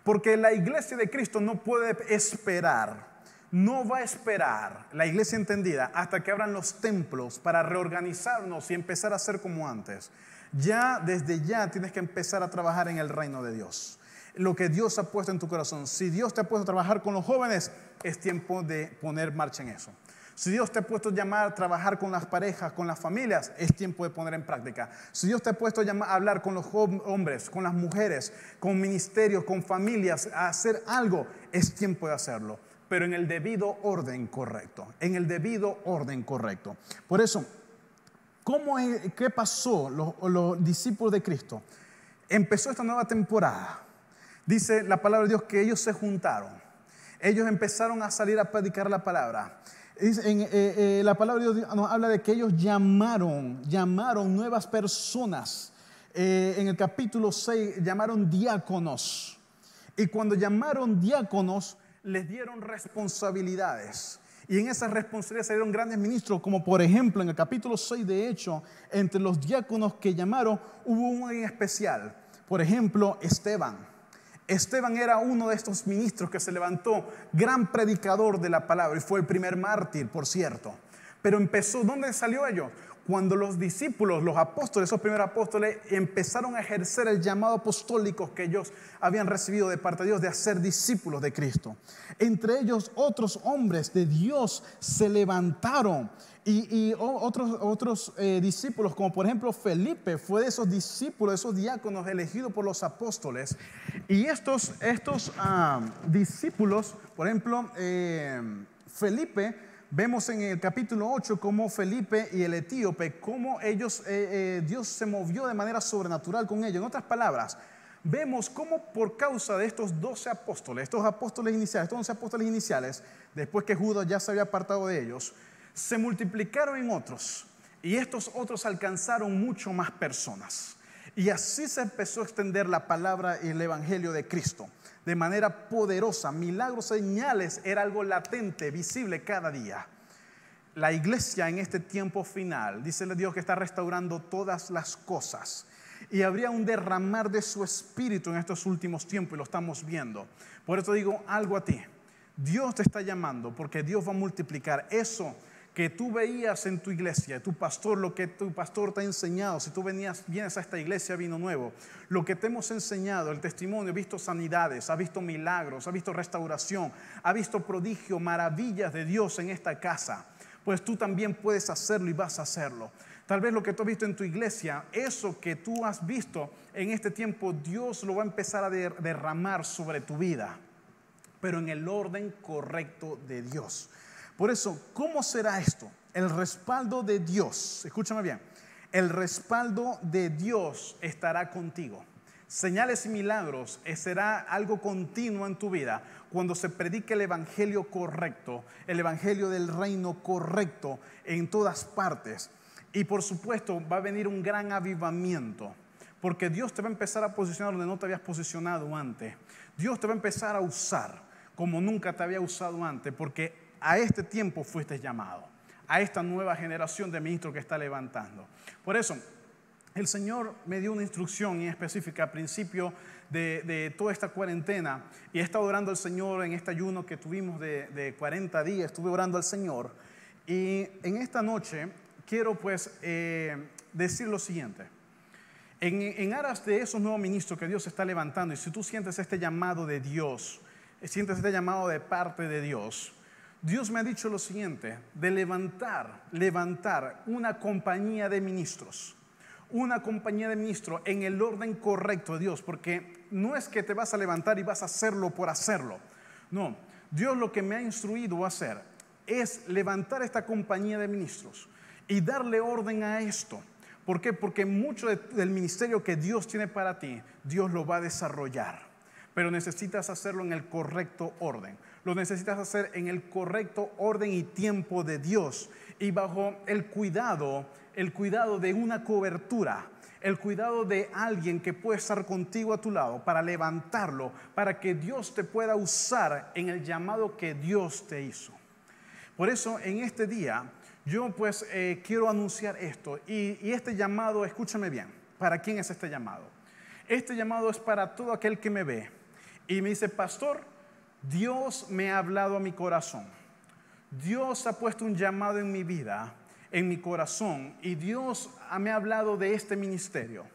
Porque la iglesia de Cristo no puede esperar, no va a esperar, la iglesia entendida, hasta que abran los templos para reorganizarnos y empezar a hacer como antes. Ya, desde ya tienes que empezar a trabajar en el reino de Dios. Lo que Dios ha puesto en tu corazón. Si Dios te ha puesto a trabajar con los jóvenes, es tiempo de poner marcha en eso. Si Dios te ha puesto a trabajar con las parejas, con las familias, es tiempo de poner en práctica. Si Dios te ha puesto a hablar con los hombres, con las mujeres, con ministerios, con familias, a hacer algo, es tiempo de hacerlo. Pero en el debido orden correcto. En el debido orden correcto. Por eso, ¿qué pasó los discípulos de Cristo? Empezó esta nueva temporada. Dice la palabra de Dios que ellos se juntaron. Ellos empezaron a salir a predicar la palabra. La palabra de Dios nos habla de que ellos llamaron nuevas personas. En el capítulo 6 llamaron diáconos. Y cuando llamaron diáconos, les dieron responsabilidades. Y en esas responsabilidades se dieron grandes ministros, como por ejemplo en el capítulo 6 de Hechos, entre los diáconos que llamaron, hubo uno en especial. Por ejemplo, Esteban. Esteban era uno de estos ministros que se levantó, gran predicador de la palabra, y fue el primer mártir, por cierto. Pero empezó, ¿dónde salió ello? Cuando los discípulos, los apóstoles, esos primeros apóstoles, empezaron a ejercer el llamado apostólico que ellos habían recibido de parte de Dios, de hacer discípulos de Cristo. Entre ellos, otros hombres de Dios se levantaron. Y otros discípulos, como por ejemplo Felipe, fue de esos discípulos, de esos diáconos elegidos por los apóstoles. Y estos discípulos, por ejemplo, Felipe, vemos en el capítulo 8 cómo Felipe y el etíope, cómo ellos, Dios se movió de manera sobrenatural con ellos. En otras palabras, vemos cómo por causa de estos 12 apóstoles, estos 11 apóstoles iniciales, después que Judas ya se había apartado de ellos, se multiplicaron en otros. Y estos otros alcanzaron mucho más personas. Y así se empezó a extender la palabra y el evangelio de Cristo de manera poderosa. Milagros, señales, era algo latente, visible cada día. La iglesia en este tiempo final, dice Dios que está restaurando todas las cosas. Y habría un derramar de su espíritu en estos últimos tiempos y lo estamos viendo. Por eso digo algo a ti. Dios te está llamando porque Dios va a multiplicar eso que tú veías en tu iglesia, tu pastor, lo que tu pastor te ha enseñado. Si tú vienes a esta iglesia Vino Nuevo, lo que te hemos enseñado, el testimonio, has visto sanidades, has visto milagros, has visto restauración, has visto prodigio, maravillas de Dios en esta casa. Pues tú también puedes hacerlo y vas a hacerlo. Tal vez lo que tú has visto en tu iglesia, eso que tú has visto en este tiempo, Dios lo va a empezar a derramar sobre tu vida, pero en el orden correcto de Dios. Por eso, ¿cómo será esto? El respaldo de Dios, escúchame bien, el respaldo de Dios estará contigo. Señales y milagros será algo continuo en tu vida cuando se predique el evangelio correcto, el evangelio del reino correcto en todas partes. Y por supuesto va a venir un gran avivamiento, porque Dios te va a empezar a posicionar donde no te habías posicionado antes. Dios te va a empezar a usar como nunca te había usado antes, porque a este tiempo fuiste llamado, a esta nueva generación de ministros que está levantando. Por eso, el Señor me dio una instrucción específica al principio de toda esta cuarentena, y he estado orando al Señor en este ayuno que tuvimos de 40 días, estuve orando al Señor, y en esta noche quiero pues decir lo siguiente. En aras de esos nuevos ministros que Dios está levantando, y si tú sientes este llamado de Dios, sientes este llamado de parte de Dios, Dios me ha dicho lo siguiente, de levantar una compañía de ministros. Una compañía de ministros en el orden correcto de Dios, porque no es que te vas a levantar y vas a hacerlo por hacerlo. No, Dios lo que me ha instruido a hacer es levantar esta compañía de ministros y darle orden a esto. ¿Por qué? Porque mucho del ministerio que Dios tiene para ti, Dios lo va a desarrollar. Pero necesitas hacerlo en el correcto orden. Lo necesitas hacer en el correcto orden y tiempo de Dios y bajo el cuidado de una cobertura, el cuidado de alguien que puede estar contigo a tu lado para levantarlo, para que Dios te pueda usar en el llamado que Dios te hizo. Por eso en este día yo pues quiero anunciar esto y este llamado, escúchame bien, ¿para quién es este llamado? Este llamado es para todo aquel que me ve y me dice, pastor, Dios me ha hablado a mi corazón. Dios ha puesto un llamado en mi vida, en mi corazón, y Dios me ha hablado de este ministerio.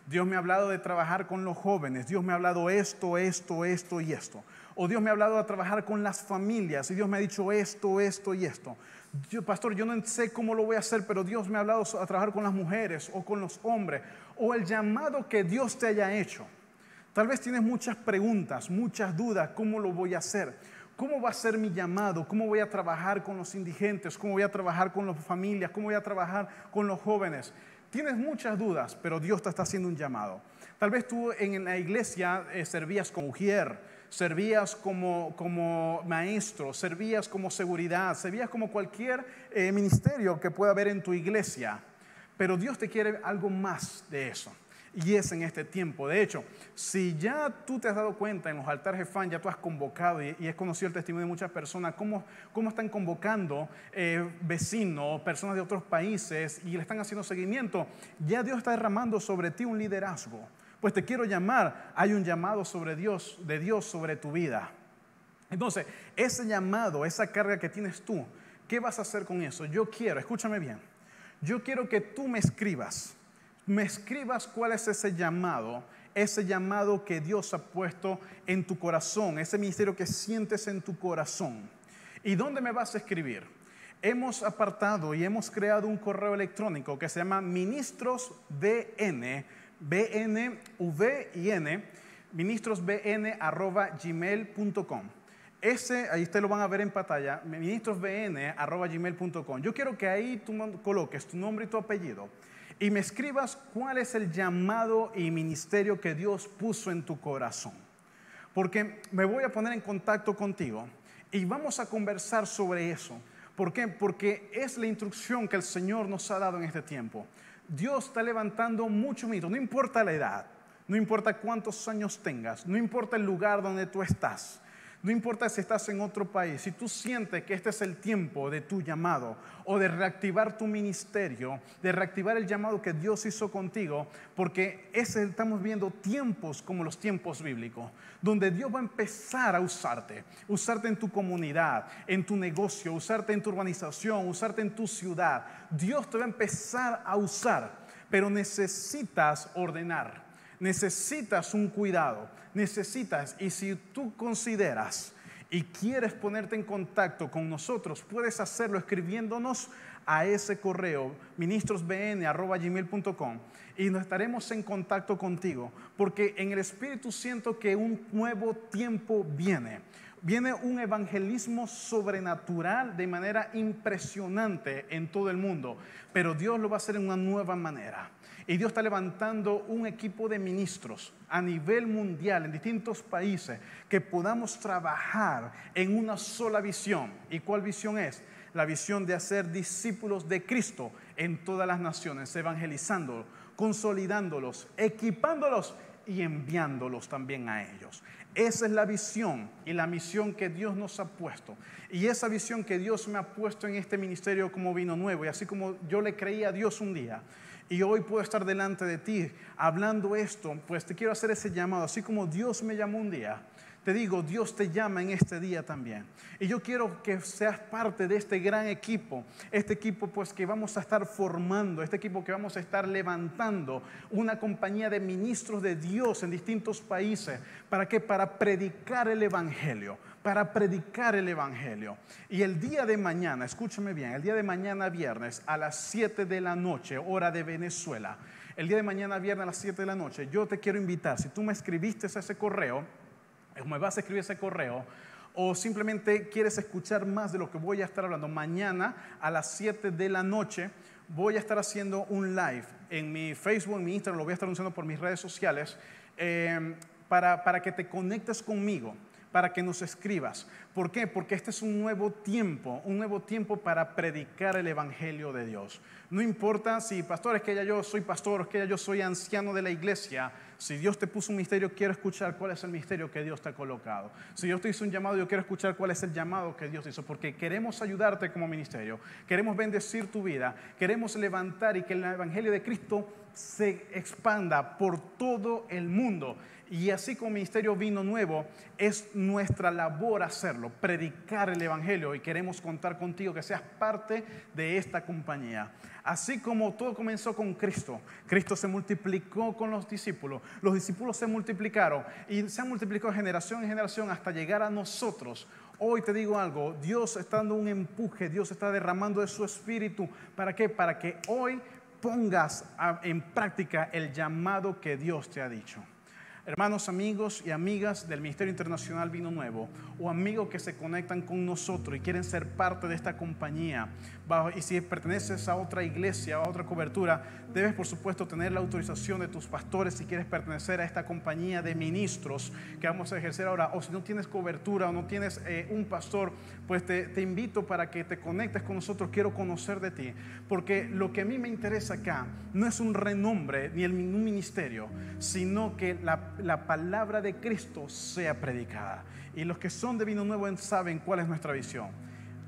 Dios me ha hablado de trabajar con los jóvenes. Dios me ha hablado esto y esto. O Dios me ha hablado de trabajar con las familias y Dios me ha dicho esto y esto. Pastor, yo no sé cómo lo voy a hacer, pero Dios me ha hablado a trabajar con las mujeres o con los hombres, o el llamado que Dios te haya hecho. Tal vez tienes muchas preguntas, muchas dudas. ¿Cómo lo voy a hacer? ¿Cómo va a ser mi llamado? ¿Cómo voy a trabajar con los indigentes? ¿Cómo voy a trabajar con las familias? ¿Cómo voy a trabajar con los jóvenes? Tienes muchas dudas, pero Dios te está haciendo un llamado. Tal vez tú en la iglesia servías como mujer, servías como maestro, servías como seguridad, servías como cualquier ministerio que pueda haber en tu iglesia. Pero Dios te quiere algo más de eso. Y es en este tiempo. De hecho, si ya tú te has dado cuenta en los altares de fan, ya tú has convocado y has conocido el testimonio de muchas personas, cómo están convocando vecinos, personas de otros países y le están haciendo seguimiento, ya Dios está derramando sobre ti un liderazgo. Pues te quiero llamar, hay un llamado de Dios sobre tu vida. Entonces, ese llamado, esa carga que tienes tú, ¿qué vas a hacer con eso? Escúchame bien, yo quiero que tú me escribas cuál es ese llamado que Dios ha puesto en tu corazón, ese ministerio que sientes en tu corazón. ¿Y dónde me vas a escribir? Hemos apartado y hemos creado un correo electrónico que se llama ministrosbn, ministrosbn@gmail.com. Ahí ustedes lo van a ver en pantalla, ministrosbn@gmail.com. Yo quiero que ahí tú coloques tu nombre y tu apellido y me escribas cuál es el llamado y ministerio que Dios puso en tu corazón. Porque me voy a poner en contacto contigo y vamos a conversar sobre eso. ¿Por qué? Porque es la instrucción que el Señor nos ha dado en este tiempo. Dios está levantando muchos ministros, no importa la edad, no importa cuántos años tengas, no importa el lugar donde tú estás, no importa si estás en otro país, si tú sientes que este es el tiempo de tu llamado o de reactivar tu ministerio, de reactivar el llamado que Dios hizo contigo, porque estamos viendo tiempos como los tiempos bíblicos, donde Dios va a empezar a usarte en tu comunidad, en tu negocio, usarte en tu urbanización, usarte en tu ciudad. Dios te va a empezar a usar, pero necesitas ordenar. Necesitas un cuidado, y si tú consideras y quieres ponerte en contacto con nosotros, puedes hacerlo escribiéndonos a ese correo, ministrosbn@gmail.com, y nos estaremos en contacto contigo, porque en el Espíritu siento que un nuevo tiempo viene. Viene un evangelismo sobrenatural de manera impresionante en todo el mundo, pero Dios lo va a hacer en una nueva manera. Y Dios está levantando un equipo de ministros a nivel mundial, en distintos países, que podamos trabajar en una sola visión. ¿Y cuál visión es? La visión de hacer discípulos de Cristo en todas las naciones, evangelizándolos, consolidándolos, equipándolos y enviándolos también a ellos. Esa es la visión y la misión que Dios nos ha puesto. Y esa visión que Dios me ha puesto en este ministerio como Vino Nuevo. Y así como yo le creí a Dios un día, y hoy puedo estar delante de ti hablando esto, pues te quiero hacer ese llamado. Así como Dios me llamó un día, te digo, Dios te llama en este día también. Y yo quiero que seas parte de este gran equipo. Este equipo pues que vamos a estar formando, este equipo que vamos a estar levantando, una compañía de ministros de Dios en distintos países. ¿Para qué? Para predicar el Evangelio. Y el día de mañana, escúchame bien, el día de mañana viernes a las 7 de la noche, hora de Venezuela, el día de mañana viernes a las 7 de la noche, yo te quiero invitar, si tú me escribiste ese correo, me vas a escribir ese correo, o simplemente quieres escuchar más de lo que voy a estar hablando, mañana a las 7 de la noche voy a estar haciendo un live en mi Facebook, en mi Instagram, lo voy a estar anunciando por mis redes sociales, para que te conectes conmigo, para que nos escribas. ¿Por qué? Porque este es un nuevo tiempo para predicar el Evangelio de Dios. No importa si, pastor, es que ya yo soy pastor, es que ya yo soy anciano de la iglesia. Si Dios te puso un misterio, quiero escuchar cuál es el misterio que Dios te ha colocado. Si Dios te hizo un llamado, yo quiero escuchar cuál es el llamado que Dios te hizo, porque queremos ayudarte como ministerio, queremos bendecir tu vida, queremos levantar y que el Evangelio de Cristo se expanda por todo el mundo. Y así como Ministerio Vino Nuevo, es nuestra labor hacerlo, predicar el Evangelio, y queremos contar contigo que seas parte de esta compañía. Así como todo comenzó con Cristo, Cristo se multiplicó con los discípulos se multiplicaron y se han multiplicado generación en generación hasta llegar a nosotros. Hoy te digo algo, Dios está dando un empuje, Dios está derramando de su espíritu. ¿Para qué? Para que hoy pongas en práctica el llamado que Dios te ha dicho. Hermanos, amigos y amigas del Ministerio Internacional Vino Nuevo, o amigos que se conectan con nosotros y quieren ser parte de esta compañía, y si perteneces a otra iglesia o a otra cobertura, debes por supuesto tener la autorización de tus pastores si quieres pertenecer a esta compañía de ministros que vamos a ejercer ahora. O si no tienes cobertura o no tienes un pastor, pues te invito para que te conectes con nosotros. Quiero conocer de ti, porque lo que a mí me interesa acá no es un renombre ni un ministerio, sino que la palabra de Cristo sea predicada. Y los que son de Vino Nuevo saben cuál es nuestra visión: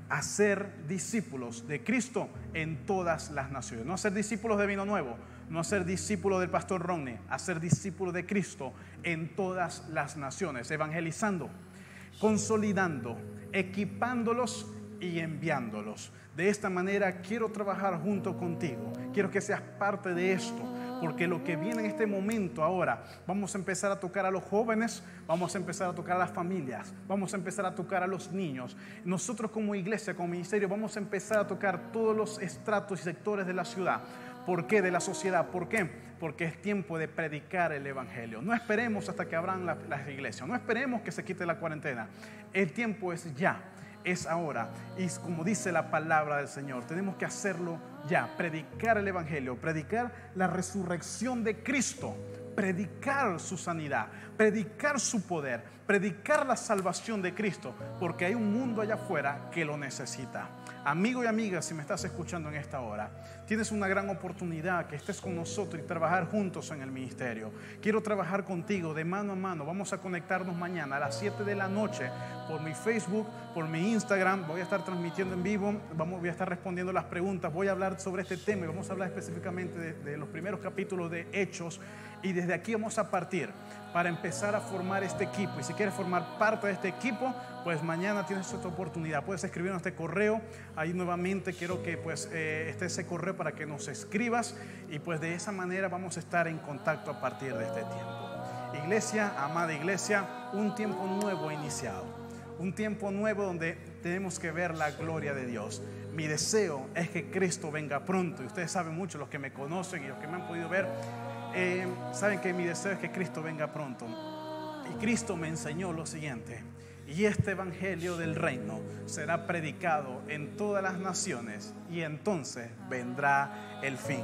hacer discípulos de Cristo en todas las naciones. No hacer discípulos de Vino Nuevo, no hacer discípulos del pastor Rodney, hacer discípulos de Cristo en todas las naciones, evangelizando, consolidando, equipándolos y enviándolos. De esta manera quiero trabajar junto contigo, quiero que seas parte de esto, porque lo que viene en este momento ahora, vamos a empezar a tocar a los jóvenes, vamos a empezar a tocar a las familias, vamos a empezar a tocar a los niños. Nosotros como iglesia, como ministerio, vamos a empezar a tocar todos los estratos y sectores de la ciudad. ¿Por qué? De la sociedad. ¿Por qué? Porque es tiempo de predicar el Evangelio. No esperemos hasta que abran las iglesias, no esperemos que se quite la cuarentena. El tiempo es ya, es ahora. Y como dice la palabra del Señor, tenemos que hacerlo ya, predicar el Evangelio, predicar la resurrección de Cristo, predicar su sanidad, predicar su poder, predicar la salvación de Cristo, porque hay un mundo allá afuera que lo necesita. Amigo y amiga, si me estás escuchando en esta hora, tienes una gran oportunidad que estés con nosotros y trabajar juntos en el ministerio. Quiero trabajar contigo de mano a mano. Vamos a conectarnos mañana a las 7 de la noche por mi Facebook, por mi Instagram. Voy a estar transmitiendo en vivo, voy a estar respondiendo las preguntas. Voy a hablar sobre este tema y vamos a hablar específicamente de los primeros capítulos de Hechos. Y desde aquí vamos a partir para empezar a formar este equipo. Y si quieres formar parte de este equipo, pues mañana tienes esta oportunidad. Puedes escribirnos este correo. Ahí nuevamente quiero que esté ese correo para que nos escribas. Y pues de esa manera vamos a estar en contacto a partir de este tiempo. Iglesia, amada iglesia, un tiempo nuevo ha iniciado. Un tiempo nuevo donde tenemos que ver la gloria de Dios. Mi deseo es que Cristo venga pronto. Y ustedes saben mucho, los que me conocen y los que me han podido ver, saben que mi deseo es que Cristo venga pronto. Y Cristo me enseñó lo siguiente: y este evangelio del reino será predicado en todas las naciones, y entonces vendrá el fin.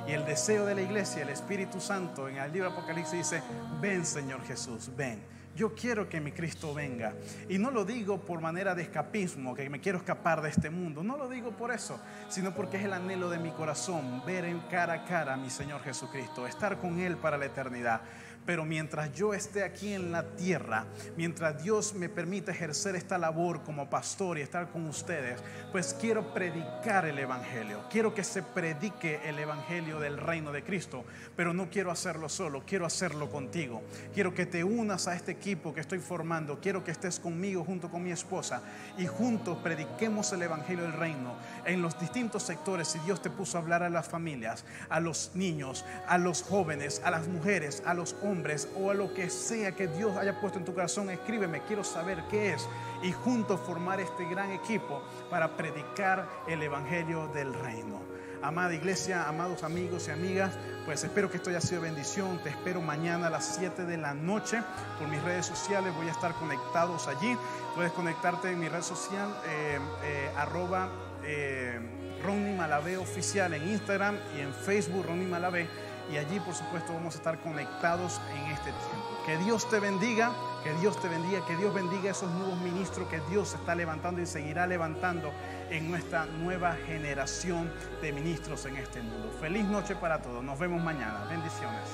Y el deseo de la iglesia, el Espíritu Santo, en el libro de Apocalipsis dice: ven, Señor Jesús, ven. Yo quiero que mi Cristo venga. Y no lo digo por manera de escapismo, que me quiero escapar de este mundo. No lo digo por eso, sino porque es el anhelo de mi corazón, ver en cara a cara a mi Señor Jesucristo, estar con Él para la eternidad. Pero mientras yo esté aquí en la tierra, mientras Dios me permita ejercer esta labor como pastor y estar con ustedes, pues quiero predicar el evangelio. Quiero que se predique el evangelio del reino de Cristo, pero no quiero hacerlo solo, quiero hacerlo contigo. Quiero que te unas a este equipo que estoy formando. Quiero que estés conmigo junto con mi esposa y juntos prediquemos el evangelio del reino en los distintos sectores. Si Dios te puso a hablar a las familias, a los niños, a los jóvenes, a las mujeres, a los hombres, o a lo que sea que Dios haya puesto en tu corazón, escríbeme, quiero saber qué es, y juntos formar este gran equipo para predicar el evangelio del reino. Amada iglesia, amados amigos y amigas, pues espero que esto haya sido bendición. Te espero mañana a las 7 de la noche por mis redes sociales. Voy a estar conectados allí. Puedes conectarte en mi red social Ronnie Malavé Oficial en Instagram y en Facebook Ronnie Malavé. Y allí, por supuesto, vamos a estar conectados en este tiempo. Que Dios te bendiga, que Dios te bendiga, que Dios bendiga a esos nuevos ministros que Dios está levantando y seguirá levantando en nuestra nueva generación de ministros en este mundo. Feliz noche para todos. Nos vemos mañana. Bendiciones.